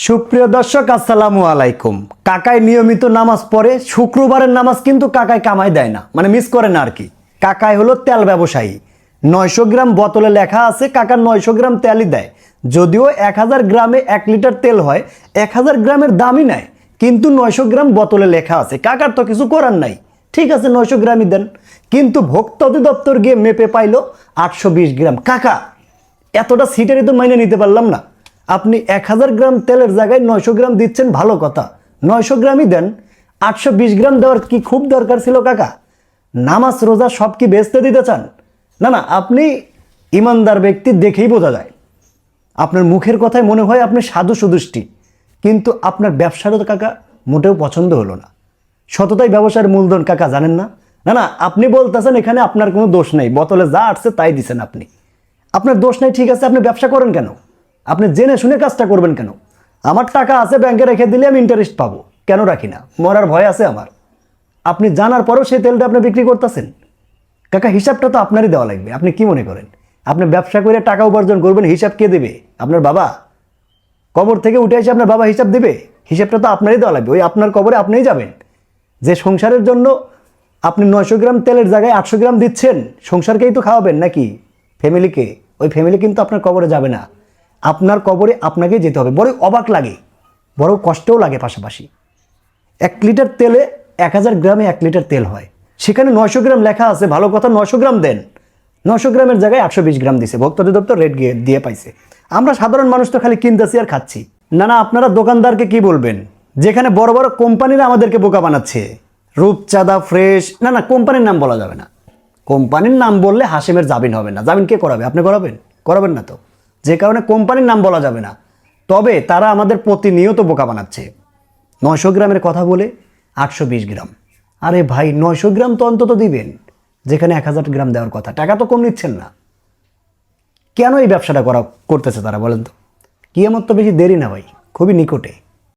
সুপ্রিয় দর্শক আসসালামু আলাইকুম। কাকায় নিয়মিত নামাজ পড়ে, শুক্রবারের নামাজ কিন্তু কাকায় কামাই দেয় না, মানে মিস করে না আর কি। কাকায় হলো তেল ব্যবসায়ী। 900 গ্রাম বোতলে লেখা আছে কাকা 900 গ্রাম তেলই দেয়। যদিও 1000 গ্রামে 1 লিটার তেল হয়, 1000 গ্রামের দামই নেয়, কিন্তু 900 গ্রাম বোতলে লেখা আছে। কাকার তো কিছু করার নাই, ঠিক আছে 900 গ্রামই দেন। কিন্তু ভোক্তা অধিদপ্তর গিয়ে মেপে পাইলো 820 গ্রাম। কাকা এতটা সিটারই তো মাইনে নিতে পারলাম না। আপনি 1000 গ্রাম তেলের জায়গায় 900 গ্রাম দিচ্ছেন, ভালো কথা, 900 গ্রামই দেন। 820 গ্রাম দেওয়ার কি খুব দরকার ছিল কাকা? নামাজ রোজা সব কি বেচতে দিতে চান? না না, আপনি ইমানদার ব্যক্তি দেখেই বোঝা যায়। আপনার মুখের কথায় মনে হয় আপনি সাধু সুদৃষ্টি, কিন্তু আপনার ব্যবসাটা তো কাকা মোটেও পছন্দ হলো না। সততাই ব্যবসার মূলধন কাকা, জানেন না? না না, আপনি বলতেছেন এখানে আপনার কোনো দোষ নেই, বোতলে যা আসছে তাই দিছেন আপনি। আপনার দোষ নেই, ঠিক আছে, আপনি ব্যবসা করেন কেন? আপনি জেনে শুনে কাজটা করবেন কেন? আমার টাকা আছে ব্যাংকে রেখে দিলে আমি ইন্টারেস্ট পাবো, কেন রাখি না? মরার ভয় আছে আমার। আপনি জানার পরেও সেই তেলটা আপনি বিক্রি করতেছেন। কাকা হিসাবটা তো আপনারই দেওয়া লাগবে। আপনি কি মনে করেন আপনি ব্যবসা করে টাকা উপার্জন করবেন, হিসাব কে দেবে? আপনার বাবা? কবর থেকে উঠে এসে আপনার বাবা হিসাব দেবে? হিসাবটা তো আপনারই দেওয়া লাগবে। ওই আপনার কবরে আপনিই যাবেন। যে সংসারের জন্য আপনি 900 গ্রাম তেলের জায়গায় 800 গ্রাম দিচ্ছেন, সংসারকেই তো খাওয়াবেন নাকি ফ্যামিলিকে? ওই ফ্যামিলি কিন্তু আপনার কবরে যাবে না, আপনার কবরে আপনাকেই যেতে হবে। বড় অবাক লাগে, বড় কষ্টও লাগে পাশাপাশি। 1 লিটার তেলে 1000 গ্রামে 1 লিটার তেল হয়, সেখানে 900 গ্রাম লেখা আছে, ভালো কথা 900 গ্রাম দেন। 900 গ্রামের জায়গায় 820 গ্রাম দিছে, ভোক্তা অধিদপ্তর রেট দিয়ে পাইছে। আমরা সাধারণ মানুষ তো খালি কিনতেছি আর খাচ্ছি। না না, আপনারা দোকানদারকে কি বলবেন, যেখানে বড় বড় কোম্পানিরা আমাদেরকে বোকা বানাচ্ছে। রূপচাঁদা, ফ্রেশ, না না, কোম্পানির নাম বলা যাবে না। কোম্পানির নাম বললে হাসিমের জামিন হবে না। জামিন কে করাবে? আপনি করাবেন? করাবেন না তো, যে কারণে কোম্পানির নাম বলা যাবে না। তবে তারা আমাদের প্রতিনিয়ত বোকা বানাচ্ছে। 900 গ্রামের কথা বলে 820 গ্রাম। আরে ভাই, 900 গ্রাম তো অন্তত দিবেন, যেখানে 1000 গ্রাম দেওয়ার কথা। টাকা তো কম নিচ্ছেন না। কেন এই ব্যবসাটা করতেছে তারা বলেন তো? কিয়ামত তো বেশি দেরি না ভাই, খুবই নিকটে।